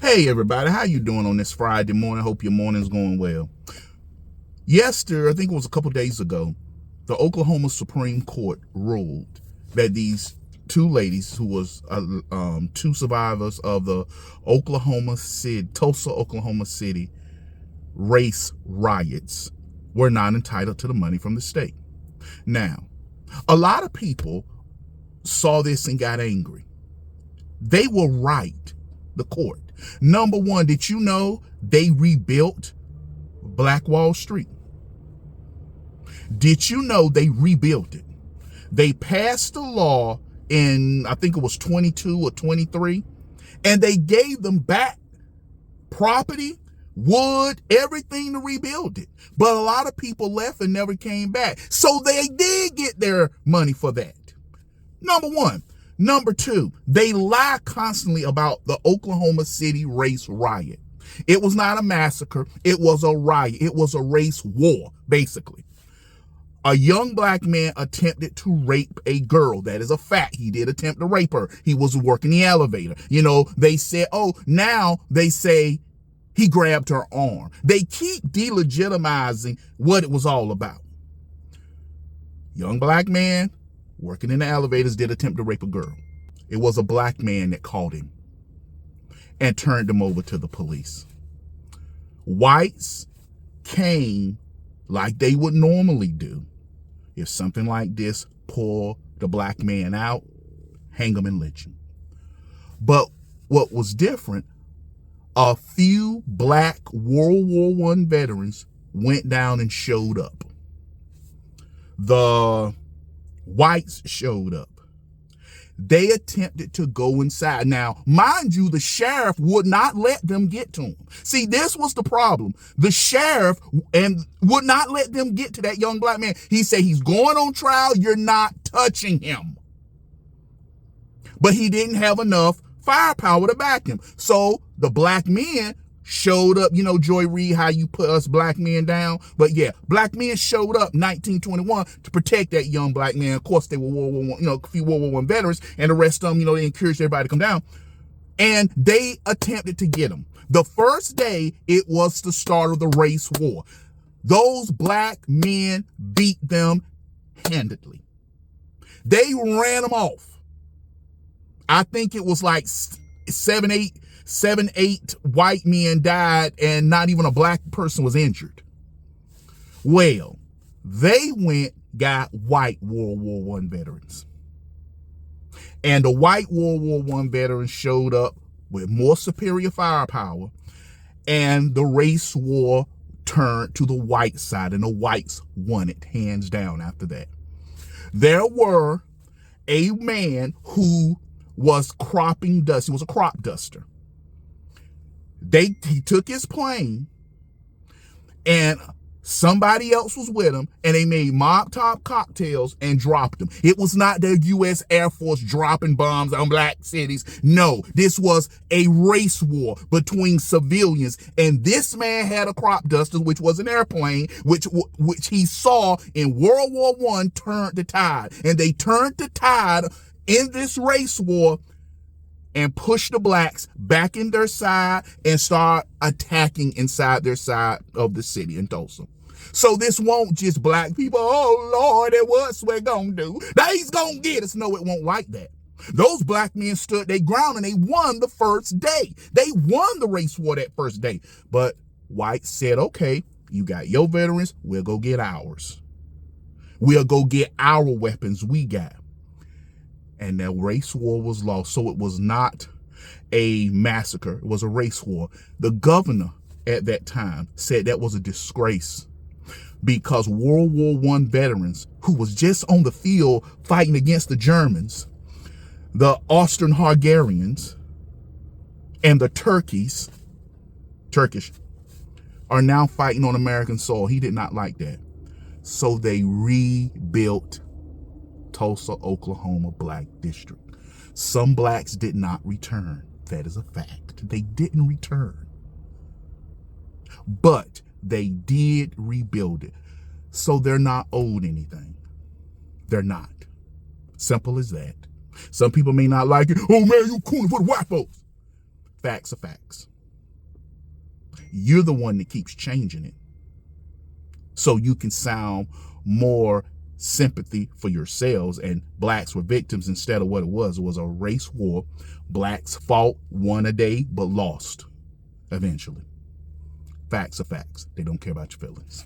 Hey everybody, how you doing on this Friday morning? Hope your morning's going well. Yesterday, I think it was a couple days ago, the Oklahoma Supreme Court ruled that these two ladies who was two survivors of the Tulsa, Oklahoma City race riots were not entitled to the money from the state. Now, a lot of people saw this and got angry. They were right, the court. Number one, did you know they rebuilt Black Wall Street? Did you know they rebuilt it? They passed a law in, I think it was 22 or 23, and they gave them back property, wood, everything to rebuild it. But a lot of people left and never came back. So they did get their money for that. Number one. Number two, they lie constantly about the Oklahoma City race riot. It was not a massacre. It was a riot. It was a race war, basically. A young black man attempted to rape a girl. That is a fact. He did attempt to rape her. He was working the elevator. You know, they said, now they say he grabbed her arm. They keep delegitimizing what it was all about. Young black man working in the elevators did attempt to rape a girl. It was a black man that caught him and turned him over to the police. Whites came like they would normally do. If something like this, pull the black man out, hang him and lynch him. But what was different, a few black World War I veterans went down and showed up. The whites showed up. They attempted to go inside. Now, mind you, the sheriff would not let them get to him. See, this was the problem. The sheriff would not let them get to that young black man. He said, he's going on trial. You're not touching him. But he didn't have enough firepower to back him. So the black men showed up. You know, Joy Reid, how you put us black men down. But yeah, black men showed up 1921 to protect that young black man. Of course, they were World War I, a few World War I veterans, and the rest of them, they encouraged everybody to come down. And they attempted to get him. The first day, it was the start of the race war. Those black men beat them handedly. They ran them off. I think it was like 7, 8 white men died and not even a black person was injured. Well, they got white World War I veterans. And the white World War I veterans showed up with more superior firepower, and the race war turned to the white side, and the whites won it hands down after that. There were a man who was cropping dust. He was a crop duster. He took his plane, and somebody else was with him, and they made Molotov cocktails and dropped them. It was not the U.S. Air Force dropping bombs on black cities. No, this was a race war between civilians, and this man had a crop duster, which was an airplane, which he saw in World War I turned the tide, and they turned the tide in this race war and push the blacks back in their side and start attacking inside their side of the city in Tulsa. So this won't just black people, oh Lord, it was we're gonna do. They's gonna get us. No, it won't like that. Those black men stood their ground and they won the first day. They won the race war that first day. But whites said, okay, you got your veterans, we'll go get ours. We'll go get our weapons we got. And that race war was lost. So it was not a massacre. It was a race war. The governor at that time said that was a disgrace because World War I veterans who was just on the field fighting against the Germans, the Austro-Hungarians, and the Turkish, are now fighting on American soil. He did not like that. So they rebuilt Tulsa, Oklahoma Black District. Some blacks did not return. That is a fact. They didn't return. But they did rebuild it. So they're not owed anything. They're not. Simple as that. Some people may not like it. Oh man, you cooning for the white folks. Facts are facts. You're the one that keeps changing it so you can sound more sympathy for yourselves, and blacks were victims instead of what it was. It was a race war. Blacks fought, won a day, but lost eventually. Facts are facts. They don't care about your feelings.